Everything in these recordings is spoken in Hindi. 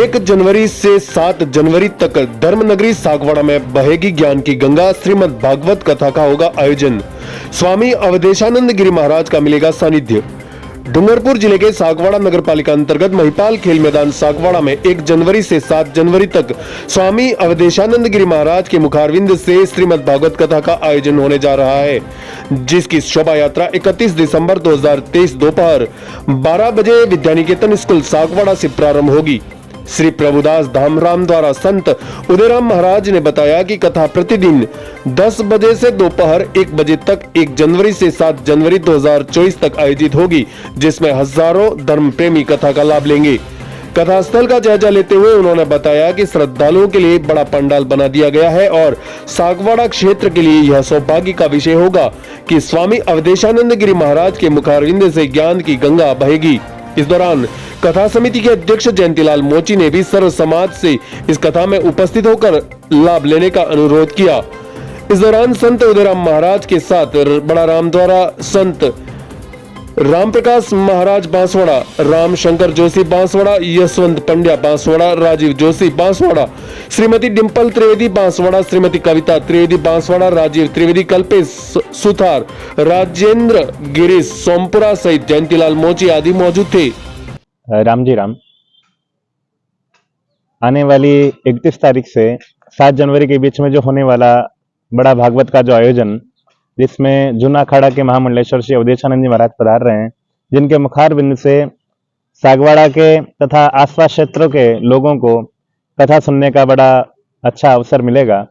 1 जनवरी से 7 जनवरी तक धर्मनगरी सागवाड़ा में बहेगी ज्ञान की गंगा। श्रीमद् भागवत कथा का होगा आयोजन। स्वामी अवधेशानंद गिरी महाराज का मिलेगा सानिध्य। डूंगरपुर जिले के सागवाड़ा नगर पालिका अंतर्गत महिपाल खेल मैदान सागवाड़ा में 1 जनवरी से 7 जनवरी तक स्वामी अवधेशानंद गिरी महाराज के मुखारविंद से श्रीमद् भागवत कथा का आयोजन होने जा रहा है, जिसकी शोभा यात्रा 31 दिसंबर 2023 दोपहर 12 बजे विद्यानिकेतन स्कूल सागवाड़ा से प्रारंभ होगी। श्री प्रभुदास धामराम द्वारा संत उदयराम महाराज ने बताया कि कथा प्रतिदिन 10 बजे से दोपहर 1 बजे तक 1 जनवरी से 7 जनवरी 2024 तक आयोजित होगी, जिसमें हजारों धर्म प्रेमी कथा का लाभ लेंगे। कथा स्थल का जायजा लेते हुए उन्होंने बताया कि श्रद्धालुओं के लिए बड़ा पंडाल बना दिया गया है और सागवाड़ा क्षेत्र के लिए यह सौभाग्य का विषय होगा कि स्वामी अवधेशानंद गिरी महाराज के मुखारविंद से ज्ञान की गंगा बहेगी। इस दौरान कथा समिति के अध्यक्ष जयंतीलाल मोची ने भी सर्व समाज से इस कथा में उपस्थित होकर लाभ लेने का अनुरोध किया। इस दौरान संत उदयराम महाराज के साथ बड़ा राम द्वारा संत राम प्रकाश महाराज बांसवाड़ा, राम शंकर जोशी बांसवाड़ा, यशवंत पंड्या बांसवाड़ा, राजीव जोशी बांसवाड़ा, श्रीमती डिम्पल त्रिवेदी बांसवाड़ा, श्रीमती कविता त्रिवेदी बांसवाड़ा, राजीव त्रिवेदी, कल्पेश सुथार, राजेंद्र गिरीश सोमपुरा सहित जयंतीलाल मोची आदि मौजूद थे। राम जी राम। आने वाली 31 तारीख से 7 जनवरी के बीच में जो होने वाला बड़ा भागवत का जो आयोजन, जिसमें जूना अखाड़ा के महामंडलेश्वर श्री अवधेशानंद जी महाराज पधार रहे हैं, जिनके मुखार बिंद से सागवाड़ा के तथा आसपास क्षेत्रों के लोगों को कथा सुनने का बड़ा अच्छा अवसर मिलेगा।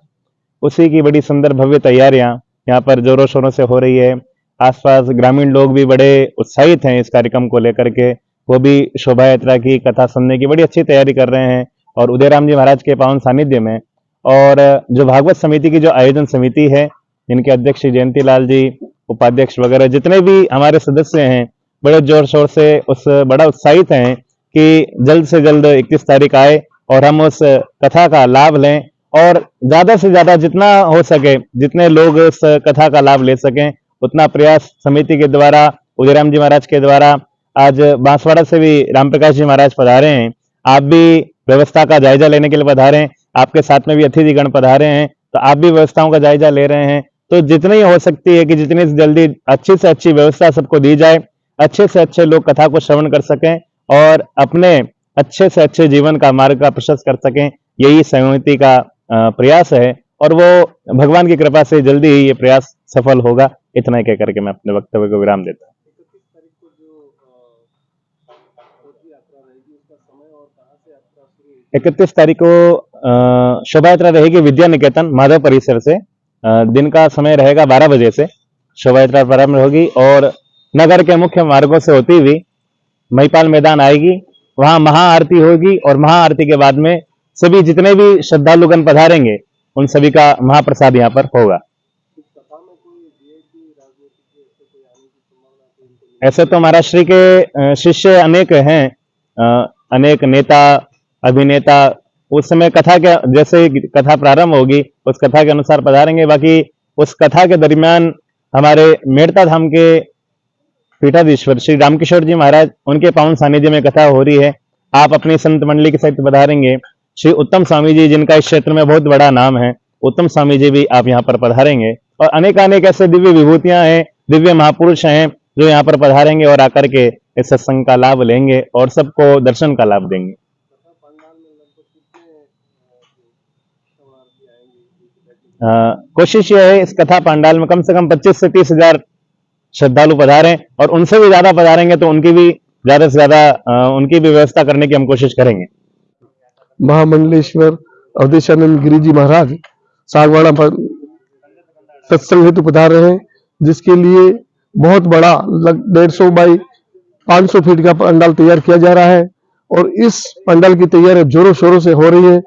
उसी की बड़ी सुंदर भव्य तैयारियां यहाँ पर जोरों शोरों से हो रही है। आसपास ग्रामीण लोग भी बड़े उत्साहित हैं इस कार्यक्रम को लेकर के, वो भी शोभा यात्रा की कथा सुनने की बड़ी अच्छी तैयारी कर रहे हैं। और उदयराम जी महाराज के पावन सानिध्य में और जो भागवत समिति की जो आयोजन समिति है, इनके अध्यक्ष जयंतीलाल जी, उपाध्यक्ष वगैरह जितने भी हमारे सदस्य हैं, बड़े जोर शोर से बड़ा उत्साहित हैं कि जल्द से जल्द 31 तारीख आए और हम उस कथा का लाभ लें और ज्यादा से ज्यादा जितना हो सके, जितने लोग इस कथा का लाभ ले सकें, उतना प्रयास समिति के द्वारा, उदयराम जी महाराज के द्वारा। आज बांसवाड़ा से भी राम प्रकाश जी महाराज पधारे हैं, आप भी व्यवस्था का जायजा लेने के लिए पधारे हैं, आपके साथ में भी अतिथिगण पधारे हैं, तो आप भी व्यवस्थाओं का जायजा ले रहे हैं। तो जितनी हो सकती है कि जितनी जल्दी अच्छी से अच्छी व्यवस्था सबको दी जाए, अच्छे से अच्छे लोग कथा को श्रवण कर सकें और अपने अच्छे से अच्छे जीवन का मार्ग का प्रशस्त कर सकें, यही समिति का प्रयास है और वो भगवान की कृपा से जल्दी ही ये प्रयास सफल होगा। इतना ही कह करके मैं अपने वक्तव्य को विराम देता हूँ। 31 तारीख को शोभा यात्रा रहेगी विद्या निकेतन माधव परिसर से। दिन का समय रहेगा 12 बजे से शोभा यात्रा प्रारंभ होगी और नगर के मुख्य मार्गों से होती हुई महिपाल मैदान आएगी। वहां महाआरती होगी और महाआरती के बाद में सभी जितने भी श्रद्धालुगण पधारेंगे उन सभी का महाप्रसाद यहाँ पर होगा। ऐसे तो महाराष्ट्र के शिष्य अनेक हैं, अनेक नेता अभिनेता उस समय कथा के जैसे कथा प्रारंभ होगी उस कथा के अनुसार पधारेंगे। बाकी उस कथा के दरमियान हमारे मेड़ता धाम के पीठाधीश्वर श्री रामकिशोर जी महाराज, उनके पावन सानिध्य में कथा हो रही है। आप अपनी संत मंडली के सहित पधारेंगे। श्री उत्तम स्वामी जी, जिनका इस क्षेत्र में बहुत बड़ा नाम है, उत्तम स्वामी जी भी आप यहाँ पर पधारेंगे और अनेक ऐसे दिव्य विभूतियां हैं, दिव्य महापुरुष हैं जो यहाँ पर पधारेंगे और आकर के इस सत्संग का लाभ लेंगे और सबको दर्शन का लाभ देंगे। कोशिश यह है इस कथा पंडाल में कम से कम 25 से 30 हजार श्रद्धालु पधारें और उनसे भी ज्यादा पधारेंगे तो उनकी भी ज्यादा से ज्यादा उनकी भी व्यवस्था करने की हम कोशिश करेंगे। महामंडलेश्वर अवधेशानंद गिरी जी महाराज सागवाड़ा पर सत्संग हेतु पधार रहे हैं, जिसके लिए बहुत बड़ा 150 बाई 500 फीट का पंडाल तैयार किया जा रहा है और इस पंडाल की तैयारी जोरों शोरों से हो रही है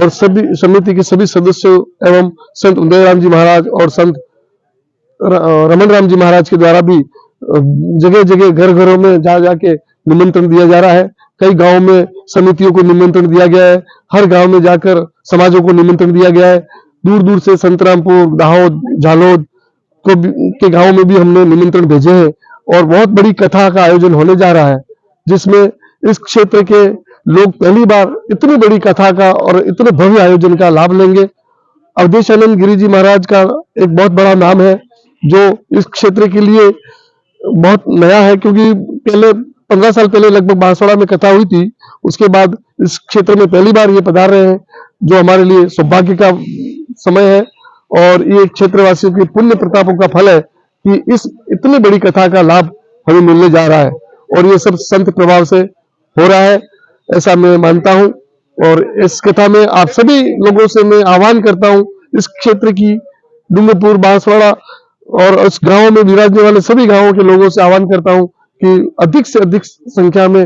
और सभी समिति के सभी सदस्यों एवं संत उदयराम जी महाराज और संत रमन राम जी महाराज के द्वारा भी जगह जगह घर घरों में जा जाके निमंत्रण दिया जा रहा है। कई गांवों में समितियों को निमंत्रण दिया गया है, हर गांव में जाकर समाजों को निमंत्रण दिया गया है। दूर दूर से संतरामपुर, दाहोद, झालोद के गांवों में भी हमने निमंत्रण भेजे हैं और बहुत बड़ी कथा का आयोजन होने जा रहा है, जिसमें इस क्षेत्र के लोग पहली बार इतनी बड़ी कथा का और इतने भव्य आयोजन का लाभ लेंगे। अवधेशानंद गिरी जी महाराज का एक बहुत बड़ा नाम है जो इस क्षेत्र के लिए बहुत नया है, क्योंकि पहले 15 साल पहले लगभग बांसवाड़ा में कथा हुई थी। उसके बाद इस क्षेत्र में पहली बार ये पधार रहे हैं, जो हमारे लिए सौभाग्य का समय है और ये क्षेत्रवासियों के पुण्य प्रतापों का फल है कि इस इतनी बड़ी कथा का लाभ हमें मिलने जा रहा है और ये सब संत प्रभाव से हो रहा है, ऐसा मैं मानता हूं। और इस कथा में आप सभी लोगों से मैं आह्वान करता हूं, इस क्षेत्र की डूंगरपुर, बांसवाड़ा और उस गांव में विराजने वाले सभी गांवों के लोगों से आह्वान करता हूं कि अधिक से अधिक संख्या में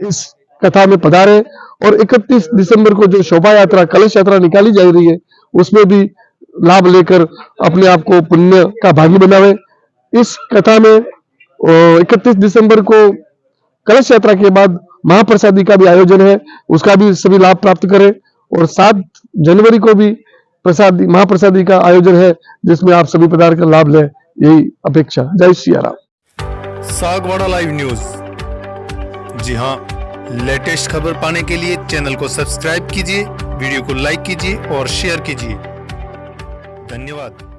इस कथा में पधारे और 31 दिसंबर को जो शोभा यात्रा, कलश यात्रा निकाली जा रही है, उसमें भी लाभ लेकर अपने आप को पुण्य का भागी बनावे। इस कथा में 31 दिसंबर को कलश यात्रा के बाद महाप्रसादी का भी आयोजन है, उसका भी सभी लाभ प्राप्त करें और 7 जनवरी को भी प्रसादी महाप्रसादी का आयोजन है, जिसमें आप सभी पधार कर लाभ लें, यही अपेक्षा। जय सिया राम। Sagwara live news. जी हां, लेटेस्ट खबर पाने के लिए चैनल को सब्सक्राइब कीजिए, वीडियो को लाइक कीजिए और शेयर कीजिए। धन्यवाद।